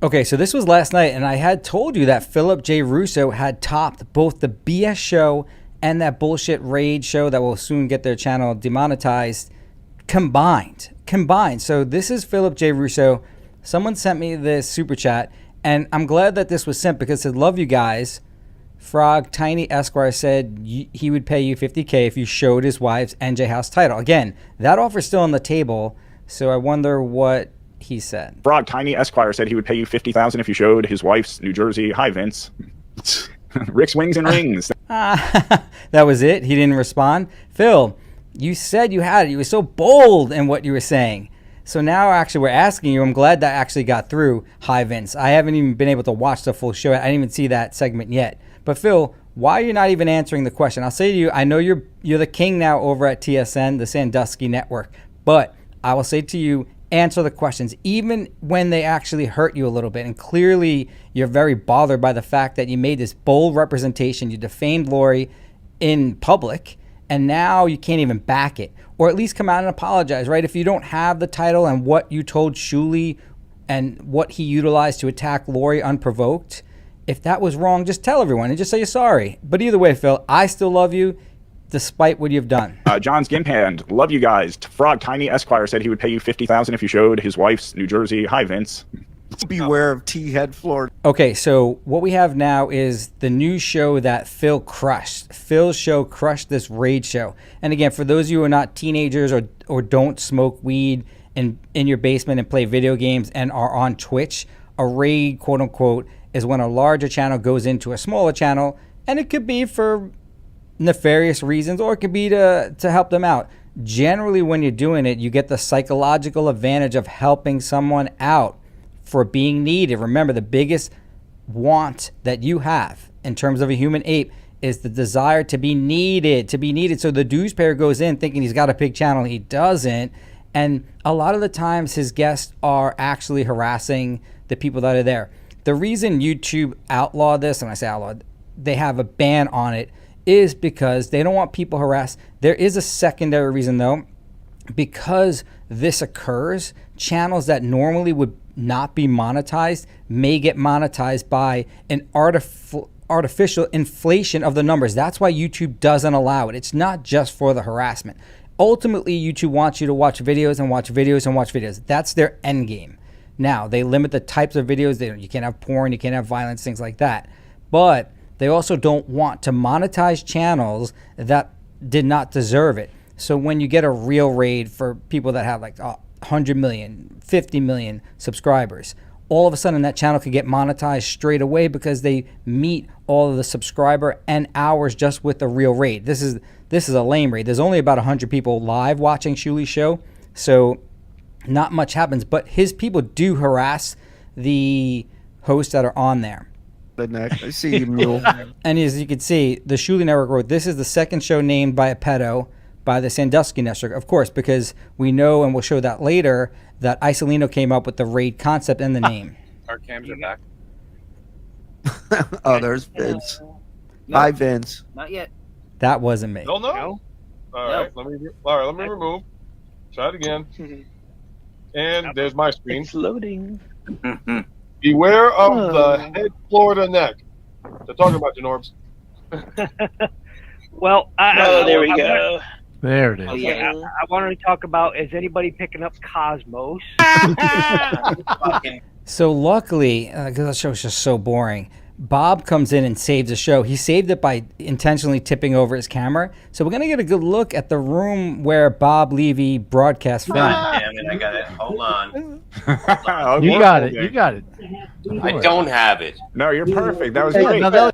Okay, so this was last night, and I had told you that Philip J. Russo had topped both the BS show and that bullshit raid show that will soon get their channel demonetized combined. So this is Philip J. Russo. Someone sent me this super chat, and I'm glad that this was sent because it said, love you guys. Frog Tiny Esquire said he would pay you $50K if you showed his wife's NJ House title. Again, that offer's still on the table, so I wonder what he said. Frog Tiny Esquire said he would pay you $50,000 if you showed his wife's New Jersey. Hi, Vince. Rick's Wings and Rings. That was it? He didn't respond? Phil, you said you had it. You were so bold in what you were saying. So now actually we're asking you. I'm glad that actually got through. Hi, Vince. I haven't even been able to watch the full show. I didn't even see that segment yet. But Phil, why are you not even answering the question? I'll say to you, I know you're the king now over at TSN, the Sandusky Network. But I will say to you, answer the questions, even when they actually hurt you a little bit. And clearly, you're very bothered by the fact that you made this bold representation. You defamed Lori in public, and now you can't even back it. Or at least come out and apologize, right? If you don't have the title and what you told Shuli and what he utilized to attack Lori unprovoked, if that was wrong, just tell everyone and just say you're sorry. But either way, Phil, I still love you, despite what you've done. John's Gimpand, love you guys. Frog Tiny Esquire said he would pay you $50,000 if you showed his wife's New Jersey. Hi, Vince. Beware of T-Head Florida. Okay, so what we have now is the new show that Phil crushed. Phil's show crushed this raid show. And again, for those of you who are not teenagers or don't smoke weed in your basement and play video games and are on Twitch, a raid, quote unquote, is when a larger channel goes into a smaller channel, and it could be for nefarious reasons, or it could be to help them out. Generally, when you're doing it, you get the psychological advantage of helping someone out for being needed. Remember, the biggest want that you have in terms of a human ape is the desire to be needed, So the dues payer goes in thinking he's got a big channel. He doesn't. And a lot of the times his guests are actually harassing the people that are there. The reason YouTube outlawed this, and I say outlawed, they have a ban on it, is because they don't want people harassed. There is a secondary reason though. Because this occurs, channels that normally would not be monetized may get monetized by an artificial inflation of the numbers. That's why YouTube doesn't allow it. It's not just for the harassment. Ultimately, YouTube wants you to watch videos and watch videos and watch videos. That's their end game. Now, they limit the types of videos. You can't have porn, you can't have violence, things like that. But they also don't want to monetize channels that did not deserve it. So when you get a real raid for people that have like 100 million, 50 million subscribers, all of a sudden that channel could get monetized straight away because they meet all of the subscriber and hours just with the real raid. This is a lame raid. There's only about 100 people live watching Shuli's show, so not much happens. But his people do harass the hosts that are on there. I see you, mule. And as you can see, the Shuli Network wrote, this is the second show named by a pedo by the Sandusky Network, of course, because we know, and we'll show that later, that Isolino came up with the raid concept and the name. Our cams are back. Oh, there's Vince. Hi, Vince. Not yet. That wasn't me. No. All right, let me remove. Try it again. And there's my screen. It's loading. Beware of the head Florida neck. They're talking about you, Norbs. Well, there we go. There it is. Oh, yeah, I wanted to talk about, is anybody picking up Cosmos? So luckily, because the show's just so boring, Bob comes in and saves the show. He saved it by intentionally tipping over his camera. So we're going to get a good look at the room where Bob Levy broadcast film. Damn it, I got it. Hold on. You got it. You got it. I don't have it. No, you're perfect. That was great.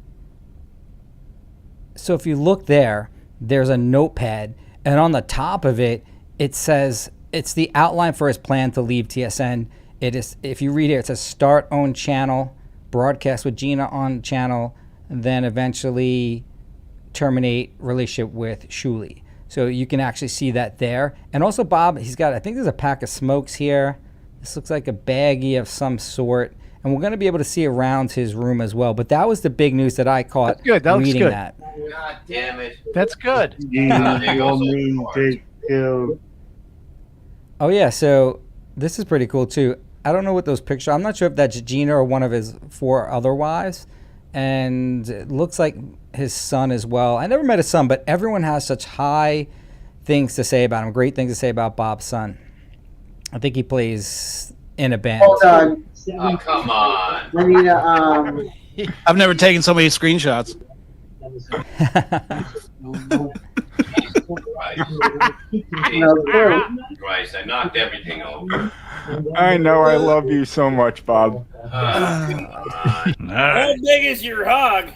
So if you look there, there's a notepad, and on the top of it, it says, it's the outline for his plan to leave TSN. It is, if you read it, it says start own channel, broadcast with Gina on channel, and then eventually terminate relationship with Shuli. So you can actually see that there. And also Bob, he's got, I think there's a pack of smokes here. This looks like a baggie of some sort. And we're going to be able to see around his room as well. But that was the big news that I caught. That's good. That looks reading good. that. God damn it. That's good. Oh yeah, so this is pretty cool too. I don't know what those pictures. I'm not sure if that's Gina or one of his 4 other wives, and it looks like his son as well. I never met his son, but everyone has such high things to say about him. Great things to say about Bob's son. I think he plays in a band. Hold on. Oh, come on. I need a I've never taken so many screenshots. Christ, I knocked everything over. I know. I love you so much, Bob. How big is your hog?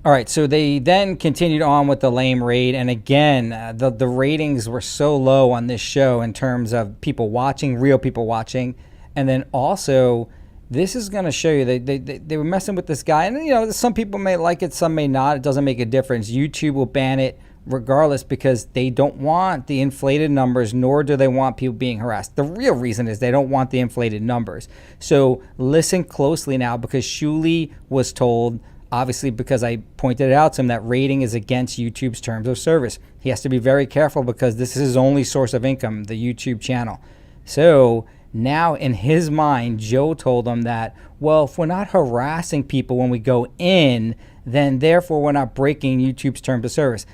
All right, so they then continued on with the lame raid, and again, the ratings were so low on this show in terms of people watching, real people watching, and then also, this is going to show you they were messing with this guy, and you know, some people may like it, some may not. It doesn't make a difference. YouTube will ban it regardless because they don't want the inflated numbers, nor do they want people being harassed. The real reason is they don't want the inflated numbers. So listen closely now, because Shuli was told, obviously because I pointed it out to him, that rating is against YouTube's terms of service. He has to be very careful because this is his only source of income, the YouTube channel. So now in his mind, Joe told him that, well, if we're not harassing people when we go in, then therefore we're not breaking YouTube's terms of service.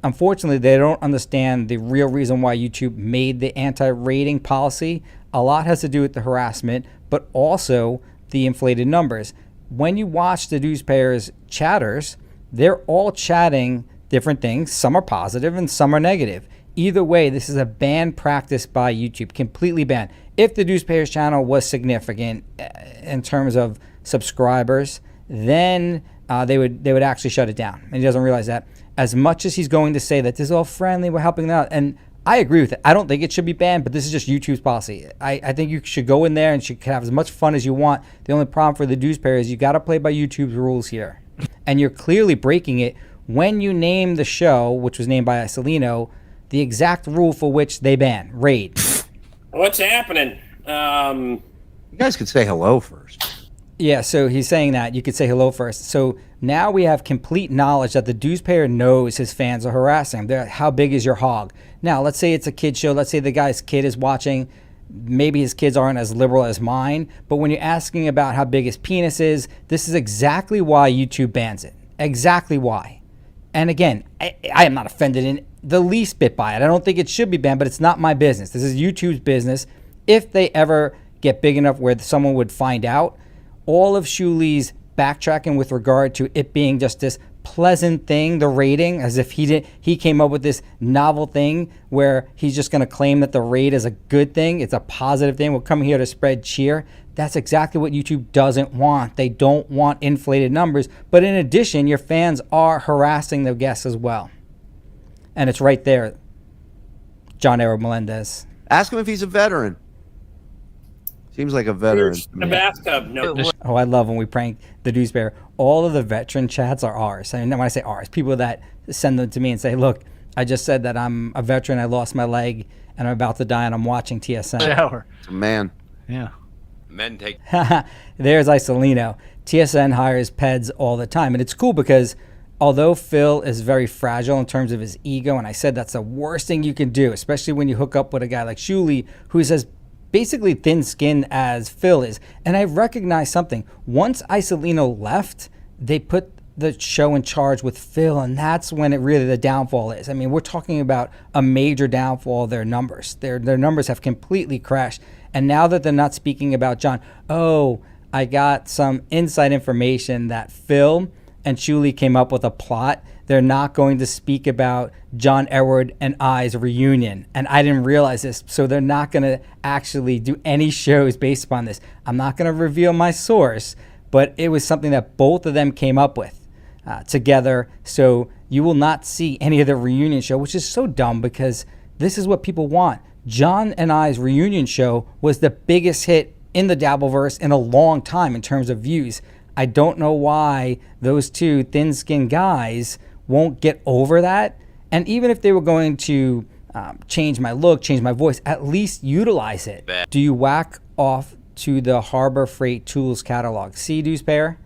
Unfortunately, they don't understand the real reason why YouTube made the anti-rating policy. A lot has to do with the harassment, but also the inflated numbers. When you watch the newspapers chatters, they're all chatting different things. Some are positive and some are negative. Either way, this is a banned practice by YouTube, completely banned. If the newspapers channel was significant in terms of subscribers, then they would actually shut it down. And he doesn't realize that. As much as he's going to say that this is all friendly, we're helping them out, and I agree with it. I don't think it should be banned, but this is just YouTube's policy. I think you should go in there and should have as much fun as you want. The only problem for the newspaper is you got to play by YouTube's rules here. And you're clearly breaking it when you name the show, which was named by Isolino, the exact rule for which they ban, raid. What's happening? You guys could say hello first. Yeah, so he's saying that you could say hello first. So now we have complete knowledge that the newspaper knows his fans are harassing him. They're, how big is your hog? Now, let's say it's a kid show. Let's say the guy's kid is watching. Maybe his kids aren't as liberal as mine. But when you're asking about how big his penis is, this is exactly why YouTube bans it. Exactly why. And again, I am not offended in the least bit by it. I don't think it should be banned, but it's not my business. This is YouTube's business. If they ever get big enough where someone would find out, all of Shuli's backtracking with regard to it being just this pleasant thing, the rating, as if he came up with this novel thing where he's just going to claim that the raid is a good thing, it's a positive thing, we're coming here to spread cheer. That's exactly what YouTube doesn't want. They don't want inflated numbers, but in addition, your fans are harassing the guests as well. And it's right there, John Arrow Melendez. Ask him if he's a veteran. Seems like a veteran. The bathtub. No. Oh, I love when we prank the newspaper. All of the veteran chats are ours. And when I say ours, people that send them to me and say, look, I just said that I'm a veteran, I lost my leg, and I'm about to die, and I'm watching TSN. Shower. Man. Yeah. Men take. There's Isolino. TSN hires peds all the time. And it's cool because although Phil is very fragile in terms of his ego, and I said that's the worst thing you can do, especially when you hook up with a guy like Shuli, who says basically thin-skinned as Phil is. And I recognize something. Once Isolino left, they put the show in charge with Phil, and that's when it really the downfall is. I mean, we're talking about a major downfall of their numbers. Their numbers have completely crashed. And now that they're not speaking about John, oh, I got some inside information that Phil and Shuli came up with a plot. They're not going to speak about John Edward and I's reunion. And I didn't realize this, so they're not going to actually do any shows based upon this. I'm not going to reveal my source, but it was something that both of them came up with together. So you will not see any of the reunion show, which is so dumb because this is what people want. John and I's reunion show was the biggest hit in the Dabbleverse in a long time in terms of views. I don't know why those two thin-skinned guys won't get over that. And even if they were going to change my look, change my voice, at least utilize it. Do you whack off to the Harbor Freight Tools catalog? See, Deucepair?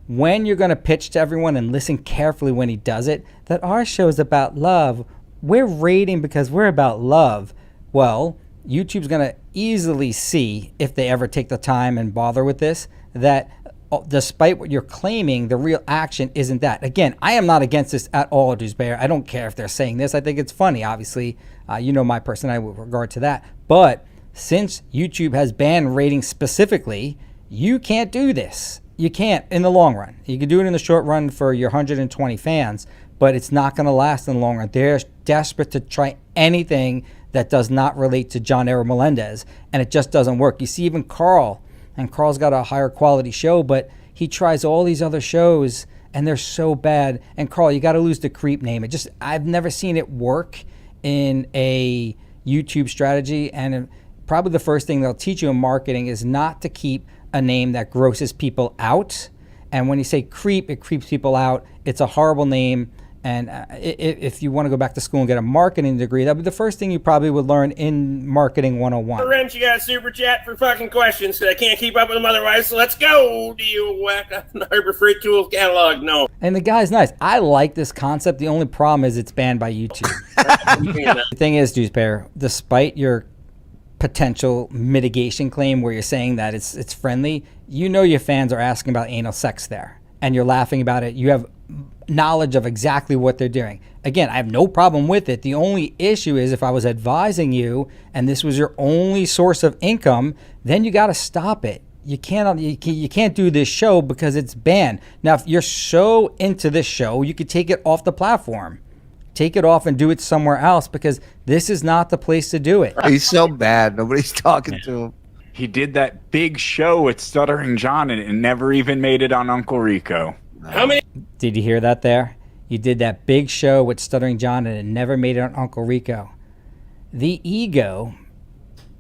When you're going to pitch to everyone and listen carefully when he does it, that our show is about love. We're rating because we're about love. Well, YouTube's going to easily see, if they ever take the time and bother with this, that despite what you're claiming, the real action isn't that. Again, I am not against this at all, Dewsbury. I don't care if they're saying this. I think it's funny, obviously. You know my personality with regard to that. But since YouTube has banned ratings specifically, you can't do this. You can't in the long run. You can do it in the short run for your 120 fans, but it's not going to last in the long run. They're desperate to try anything that does not relate to John Errol Melendez, and it just doesn't work. You see even Carl, and Carl's got a higher quality show, but he tries all these other shows, and they're so bad. And Carl, you got to lose the creep name. I've never seen it work in a YouTube strategy, and probably the first thing they'll teach you in marketing is not to keep a name that grosses people out. And when you say creep, it creeps people out. It's a horrible name. And if you want to go back to school and get a marketing degree, that'd be the first thing you probably would learn in Marketing 101. Wrench, you got a super chat for fucking questions because I can't keep up with them otherwise. So let's go. Do you whack up the Harbor Freight Tools catalog? No. And the guy's nice. I like this concept. The only problem is it's banned by YouTube. The thing is, Dewsbury, despite your potential mitigation claim where you're saying that it's friendly, you know your fans are asking about anal sex there, and you're laughing about it. You have knowledge of exactly what they're doing. Again, I have no problem with it. The only issue is if I was advising you and this was your only source of income, then you got to stop it. You can't do this show because it's banned. Now, if you're so into this show, you could take it off the platform. Take it off and do it somewhere else, because this is not the place to do it. He's so bad. Nobody's talking to him. He did that big show with Stuttering John and it never even made it on Uncle Rico. How many? Did you hear that there? You did that big show with Stuttering John and it never made it on Uncle Rico. The ego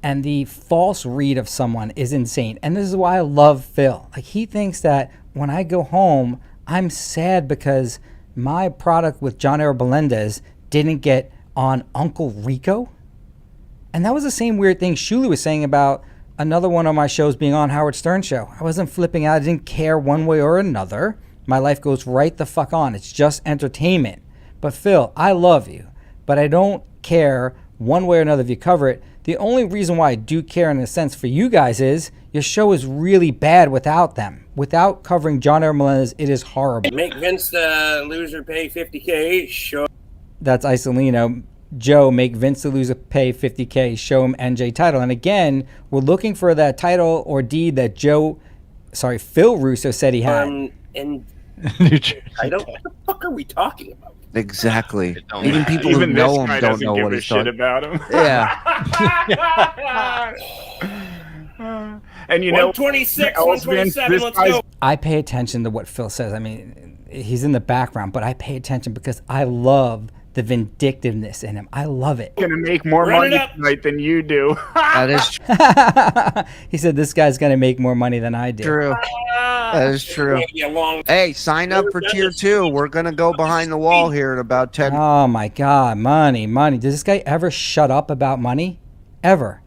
and the false read of someone is insane. And this is why I love Phil. Like, he thinks that when I go home, I'm sad because my product with John Errol Melendez didn't get on Uncle Rico. And that was the same weird thing Shuli was saying about another one of my shows being on Howard Stern show. I wasn't flipping out. I didn't care one way or another. My life goes right the fuck on. It's just entertainment. But Phil, I love you, but I don't care one way or another if you cover it. The only reason why I do care in a sense for you guys is your show is really bad without them. Without covering John Errol Melendez, it is horrible. Make Vince the loser pay $50K. Show. That's Isolino. Joe, make Vince the loser pay $50K. Show him NJ title. And again, we're looking for that title or deed that Phil Russo said he had. And New Jersey. I don't. What the fuck are we talking about? Exactly. don't Even matter. people Even who this know him guy don't doesn't know give what a he's shit talking. about him. Yeah. And you know, 126, else, Vince, 127. this Let's guy's go. I pay attention to what Phil says. I mean, he's in the background, but I pay attention because I love the vindictiveness in him. I love it. gonna make more Run it money up. tonight than you do. That is He said this guy's going to make more money than I do. true. That is true. Maybe a long. Hey, sign up for tier 2. We're going to go behind the wall here in about 10 minutes. Oh my God, money. Does this guy ever shut up about money? Ever.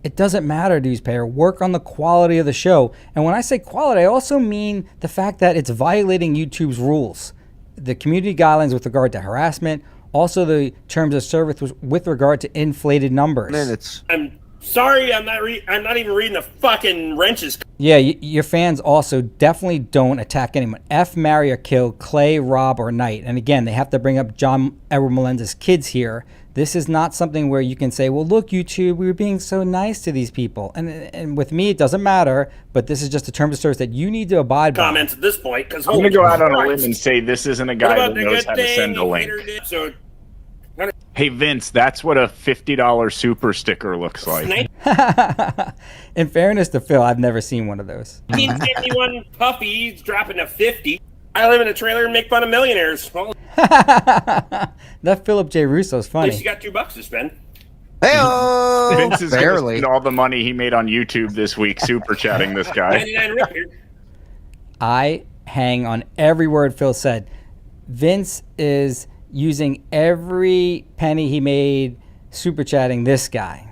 It doesn't matter, Dewsbury. Work on the quality of the show. And when I say quality, I also mean the fact that it's violating YouTube's rules. The community guidelines with regard to harassment, also the terms of service with regard to inflated numbers. minutes. I'm sorry, I'm not even reading the fucking wrenches. Yeah, your fans also definitely don't attack anyone. F, marry, or kill Clay, Rob, or Knight. And again, they have to bring up John Errol Melendez's kids here. This is not something where you can say, well, look, YouTube, we were being so nice to these people. And with me, it doesn't matter, but this is just a term of service that you need to abide by. Comments at this point because I'm gonna go out on a limb and say this isn't a guy that knows how to send a link. So, Hey Vince, that's what a $50 super sticker looks like. In fairness to Phil, I've never seen one of those. 1951 Puffy's dropping to 50. I live in a trailer and make fun of millionaires. Well, That Philip J. Russo's at least funny. you got $2 to spend. Hey-oh! Vince is gonna Barely. spend all the money he made on YouTube this week super chatting this guy. 99 rip here. I hang on every word Phil said. Vince is using every penny he made super chatting this guy.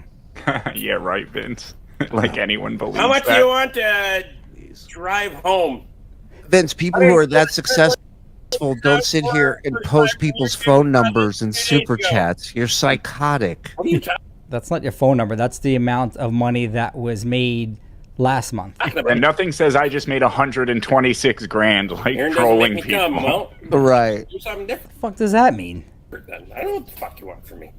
Yeah, right, Vince. Like anyone believes How much that. do you want to drive home? Vince, people who are that successful don't sit here and post people's phone numbers and super chats. You're psychotic. What are you talking? That's not your phone number. That's the amount of money that was made last month. And nothing says I just made 126 grand, like Aaron doesn't trolling make me people. come. Well, Right. do something different. What the fuck does that mean? I don't know what the fuck you want from me.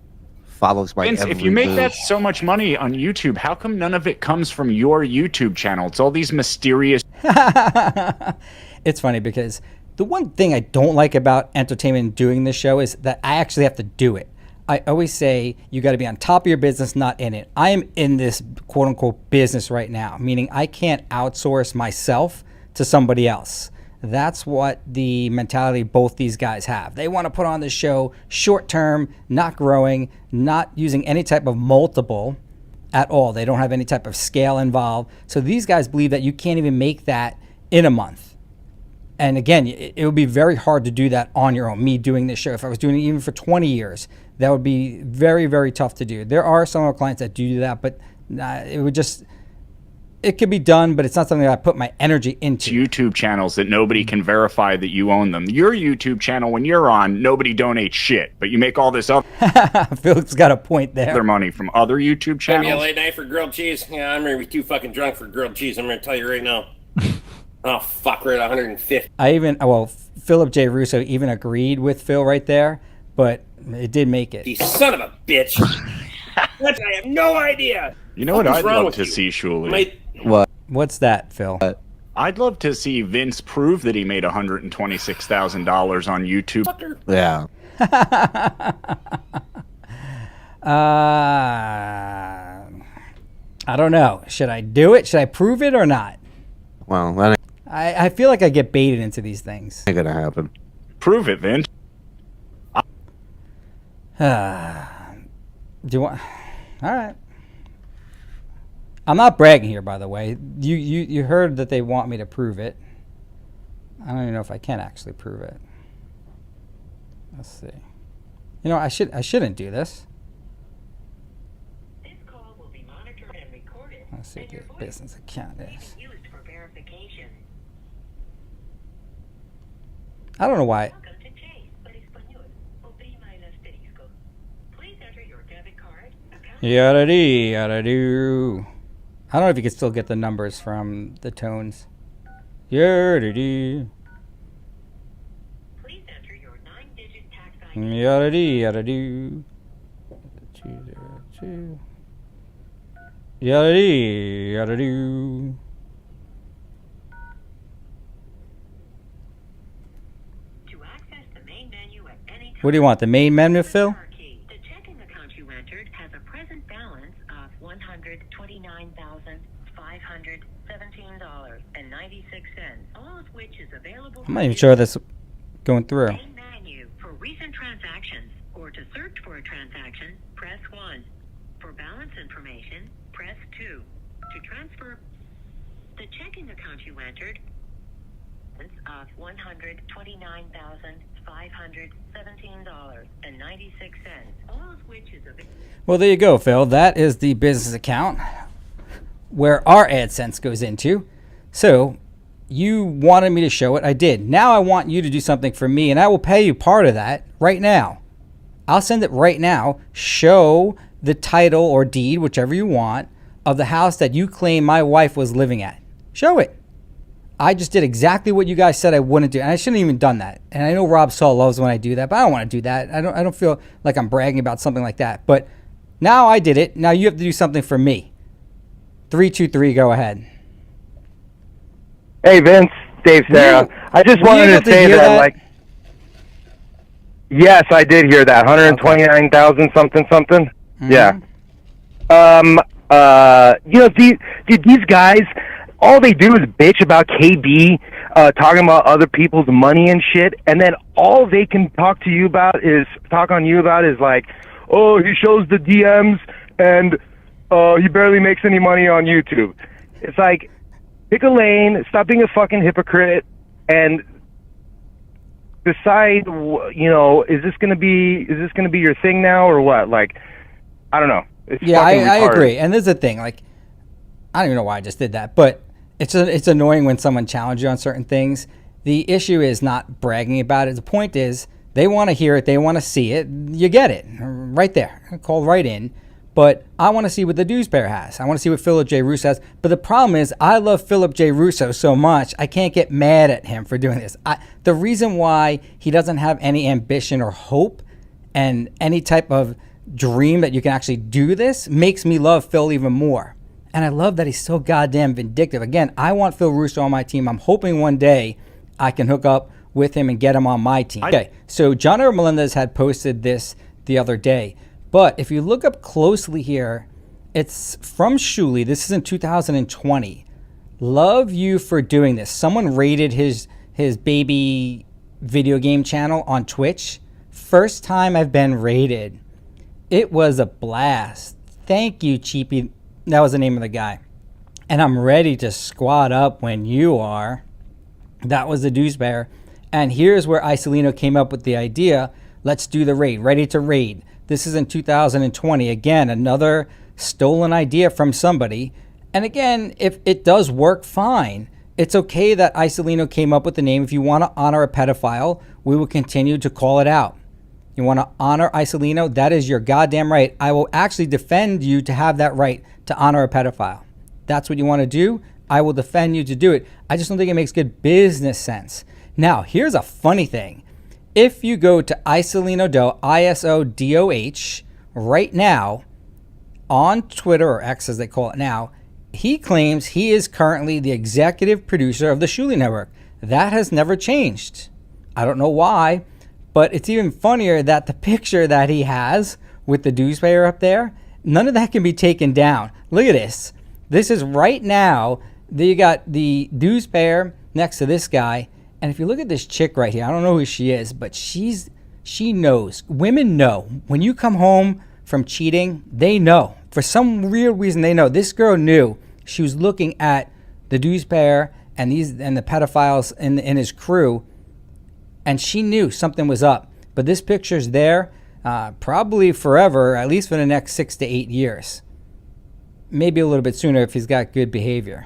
Follows my Vince, every if you make move. that so much money on YouTube, how come none of it comes from your YouTube channel? It's all these mysterious. It's funny because the one thing I don't like about entertainment doing this show is that I actually have to do it. I always say you got to be on top of your business, not in it. I am in this quote unquote business right now, meaning I can't outsource myself to somebody else. That's what the mentality both these guys have. They want to put on this show short term, not growing, not using any type of multiple at all. They don't have any type of scale involved. So these guys believe that you can't even make that in a month. And again, it would be very hard to do that on your own. Me doing this show, if I was doing it even for 20 years, that would be very, very tough to do. There are some of our clients that do that, but it could be done, but it's not something that I put my energy into. YouTube channels that nobody can verify that you own them. Your YouTube channel, when you're on, nobody donates shit, but you make all this Phil's got a point there. other money from other YouTube Maybe a channels. late night for grilled cheese. Yeah, I'm gonna be too fucking drunk for grilled cheese. I'm gonna tell you right now. Oh fuck, we're at 150. Philip J. Russo even agreed with Phil right there, but it did make it. You son of a bitch. I have no idea. You know what What's I'd wrong love with to you? see, Shuli? Mate, What's that, Phil? I'd love to see Vince prove that he made $126,000 on YouTube. fucker. Yeah. I don't know. Should I do it? Should I prove it or not? Well, that I feel like I get baited into these things. ain't gonna happen. Prove it, Vince. Do you want? All right. I'm not bragging here, by the way. You heard that they want me to prove it. I don't even know if I can actually prove it. Let's see. You know, I shouldn't do this. This call will be monitored and recorded. Let's see what the business account is. Used for verification. I don't know why. Welcome to Chase. Para español, oprima el asterisco. Please enter your debit card, account. Yada do. I don't know if you can still get the numbers from the tones. Yada do. Please enter your 9-digit tax ID. Yada do. 202. Yada do. To access the main menu at any time. What do you want? The main menu, Phil? Key. The checking account you entered has a present balance of $129,517.96, all of which is available. I'm not even sure this going through. Main menu for recent transactions, or to search for a transaction, press 1. For balance information, press 2. To transfer the checking account you entered of $129,517.96, all of which is available. Well, there you go, Phil. That is the business account where our AdSense goes into. So you wanted me to show it. I did. Now I want you to do something for me, and I will pay you part of that right now. I'll send it right now. Show the title or deed, whichever you want, of the house that you claim my wife was living at. Show it. I just did exactly what you guys said I wouldn't do, and I shouldn't have even done that. And I know Rob Saul loves when I do that, but I don't want to do that. I don't feel like I'm bragging about something like that. But now I did it. Now you have to do something for me. 323, go ahead. Hey, Vince, Dave, Sarah. I just wanted to say that, like, yes, I did hear that. 129,000 something. Mm-hmm. Yeah. You know, these guys, all they do is bitch about KB, talking about other people's money and shit, and then all they can talk on you about is like, oh, he shows the DMs and he barely makes any money on YouTube. It's like, pick a lane, stop being a fucking hypocrite, and decide, you know, is this gonna be your thing now or what? Like, I don't know. It's Yeah, I retarded. agree. And there's a thing, like, I don't even know why I just did that, but it's annoying when someone challenges you on certain things. The issue is not bragging about it. The point is they want to hear it. They want to see it. You get it right there. Call right in. But I want to see what the Dues Pair has. I want to see what Philip J. Russo has. But the problem is I love Philip J. Russo so much, I can't get mad at him for doing this. The reason why he doesn't have any ambition or hope and any type of dream that you can actually do this makes me love Phil even more. And I love that he's so goddamn vindictive. Again, I want Phil Russo on my team. I'm hoping one day I can hook up with him and get him on my team. Okay, so John R. Melendez had posted this the other day. But if you look up closely here, it's from Shuli. This is in 2020. Love you for doing this. Someone rated his baby video game channel on Twitch. First time I've been rated. It was a blast. Thank you, Cheapy. That was the name of the guy. And I'm ready to squat up when you are. That was the Dues Bear. And here's where Isolino came up with the idea. Let's do the raid. Ready to raid. This is in 2020. Again, another stolen idea from somebody. And again, if it does work, fine. It's okay that Isolino came up with the name. If you want to honor a pedophile, we will continue to call it out. You want to honor Isolino? That is your goddamn right. I will actually defend you to have that right to honor a pedophile. That's what you want to do. I will defend you to do it. I just don't think it makes good business sense. Now, here's a funny thing. If you go to Isolino Doh, ISODOH, right now, on Twitter, or X as they call it now, he claims he is currently the executive producer of the Shuli Network. That has never changed. I don't know why, but it's even funnier that the picture that he has with the Dues Payer up there, none of that can be taken down. Look at this. This is right now. You got the Dues Payer next to this guy. And if you look at this chick right here, I don't know who she is, but she knows. Women know. When you come home from cheating, they know. For some weird reason, they know. This girl knew. She was looking at the Dues Payer and the pedophiles in his crew, and she knew something was up. But this picture's there probably forever, at least for the next 6 to 8 years. Maybe a little bit sooner if he's got good behavior.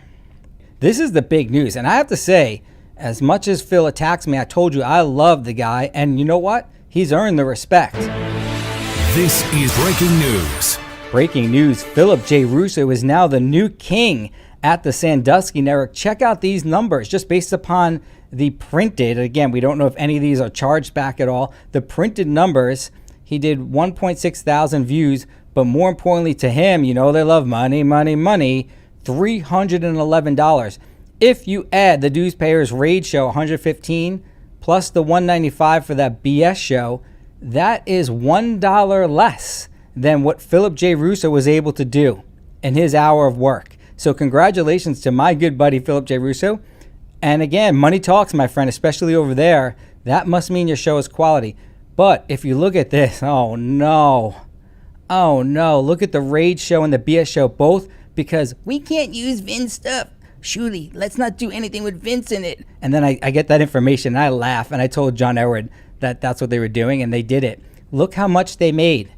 This is the big news. And I have to say, as much as Phil attacks me, I told you I love the guy. And you know what? He's earned the respect. This is breaking news. Breaking news. Philip J. Russo is now the new king at the Sandusky Network. Check out these numbers just based upon the printed. Again, we don't know if any of these are charged back at all. The printed numbers, he did 1.6 thousand views. But more importantly to him, you know they love money, money, money, $311. If you add the Dues Payers Raid Show, 115, plus the 195 for that BS show, that is $1 less than what Philip J. Russo was able to do in his hour of work. So congratulations to my good buddy Philip J. Russo. And again, money talks, my friend, especially over there. That must mean your show is quality. But if you look at this, oh no. Oh no, look at the Raid Show and the BS show, both because we can't use Vince stuff. Shuli, let's not do anything with Vince in it. And then I get that information and I laugh, and I told John Edward that that's what they were doing, and they did it. Look how much they made.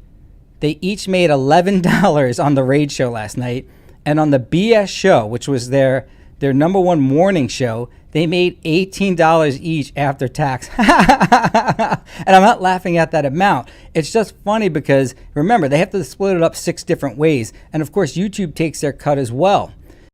They each made $11 on the Raid Show last night, and on the BS show, which was their number one morning show, they made $18 each after tax. And I'm not laughing at that amount. It's just funny because, remember, they have to split it up 6 different ways. And, of course, YouTube takes their cut as well.